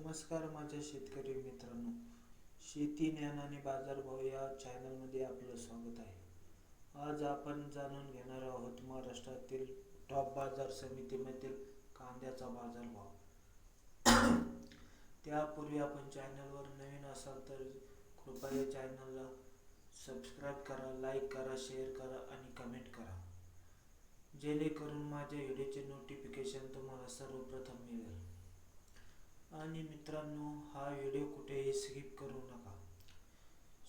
नमस्कार माझ्या शेतकरी मित्रांनो, शेती ज्ञान आणि बाजारभाव या चॅनलमध्ये आपलं स्वागत आहे. आज आपण जाणून घेणार आहोत महाराष्ट्रातील टॉप बाजार समितीमधील कांद्याचा बाजारभाव. त्यापूर्वी आपण चॅनलवर नवीन असाल तर कृपया या चॅनलला सबस्क्राईब करा, लाईक करा, शेअर करा आणि कमेंट करा, जेणेकरून माझ्या व्हिडिओचे नोटिफिकेशन तुम्हाला सर्वप्रथम मिळेल. आणि मित्रांनो, हा व्हिडिओ कुठेही स्किप करू नका,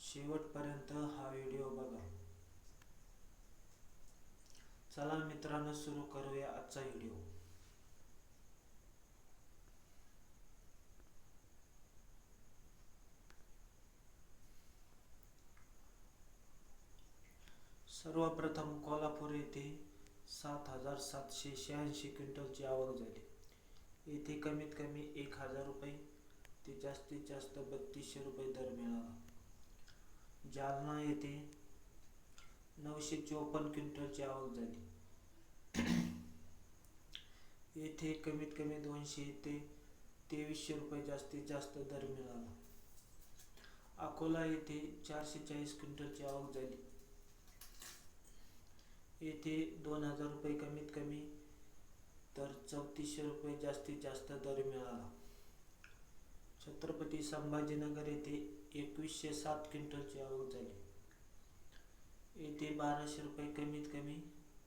शेवटपर्यंत हा व्हिडिओ बघा. चला मित्रांनो, सुरू करूया आजचा व्हिडिओ. सर्वप्रथम कोल्हापूर येथे 7,786 क्विंटलची आवक झाली. येथे कमीत कमी 1,000 रुपये ते जास्तीत जास्त 3200 रुपये दर मिळाला. जालना येथे 954 क्विंटलची आवक झाली. येथे कमीत कमी 200 ते 2300 रुपये जास्तीत जास्त दर मिळाला. अकोला येथे 440 क्विंटलची आवक झाली. येथे 2000 रुपये कमीत कमी तर 3400 रुपये जास्तीत जास्त दर मिळाला. छत्रपती संभाजीनगर येथे 2107 क्विंटलची आवक झाली. येथे 1200 रुपये कमीत कमी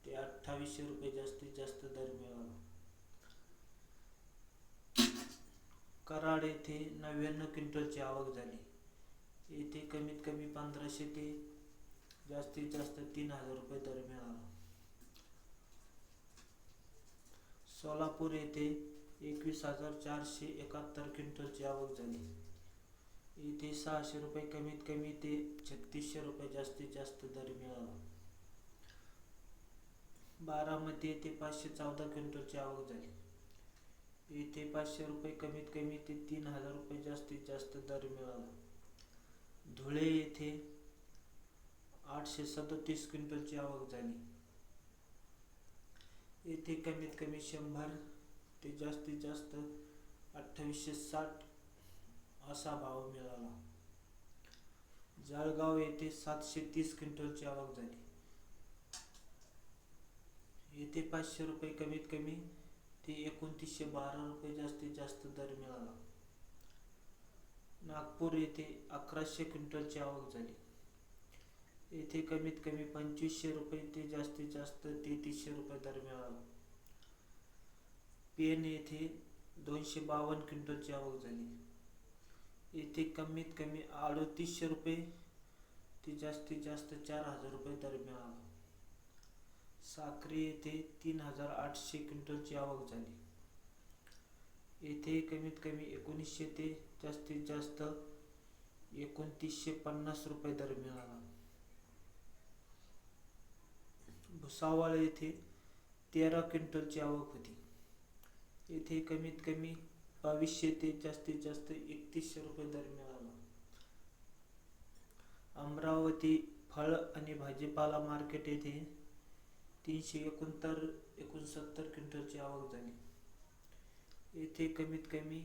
ते 2800 रुपये जास्तीत जास्त दर मिळाला. कराड येथे 99 क्विंटलची आवक झाली. येथे कमीत कमी 1500 ते जास्तीत जास्त 3000 रुपये दर मिळाला. सोलापूर येथे 21,471 क्विंटलची आवक झाली. येथे 600 रुपये कमीत कमी ते 3600 रुपये जास्तीत जास्त दर मिळाला. बारामती येथे 514 क्विंटलची आवक झाली. येथे 500 रुपये कमीत कमी ते 3000 रुपये जास्तीत जास्त दर मिळाला. धुळे येथे 837 क्विंटलची आवक झाली. येथे कमीत कमी 100 ते जास्तीत जास्त 2860 असा भाव मिळाला. जळगाव येथे 730 क्विंटलची आवक झाली. येथे 500 रुपये कमीत कमी ते 2912 रुपये जास्तीत जास्त दर मिळाला. नागपूर येथे 1100 क्विंटलची आवक झाली. येथे कमीत कमी 2500 रुपये ते जास्तीत जास्त 3300 रुपये दर मिळाला. पेन येथे 252 क्विंटलची आवक झाली. येथे कमीत कमी 3800 रुपये ते जास्तीत जास्त 4000 रुपये दर मिळाला. साक्री येथे 3800 क्विंटलची आवक झाली. येथे कमीत कमी 1900 ते जास्तीत जास्त 2950 रुपये दर मिळाला. भुसावळ येथे 13 क्विंटलची आवक होती. येथे कमीत कमी 2200 ते जास्तीत जास्त 3100 रुपये दर मिळाला. अमरावती फळ आणि भाजीपाला मार्केट येथे 369 क्विंटलची आवक झाली. येथे कमीत कमी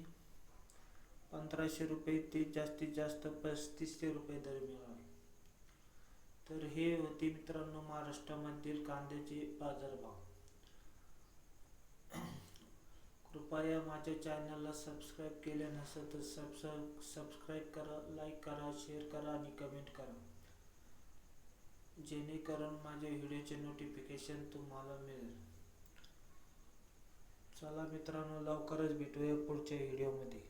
1500 रुपये ते जास्तीत जास्त 3500 रुपये दर मिळाला. तर हे होते मित्रांनो महाराष्ट्रामधील कांद्याचे बाजारभाव. कृपया माझ्या चॅनलला सबस्क्राईब केले नसेल तर सबस्क्राईब करा, लाईक करा, शेअर करा आणि कमेंट करा, जेणेकरून माझ्या व्हिडिओचे नोटिफिकेशन तुम्हाला मिळेल. चला मित्रांनो, लवकरच भेटूया पुढच्या व्हिडिओमध्ये.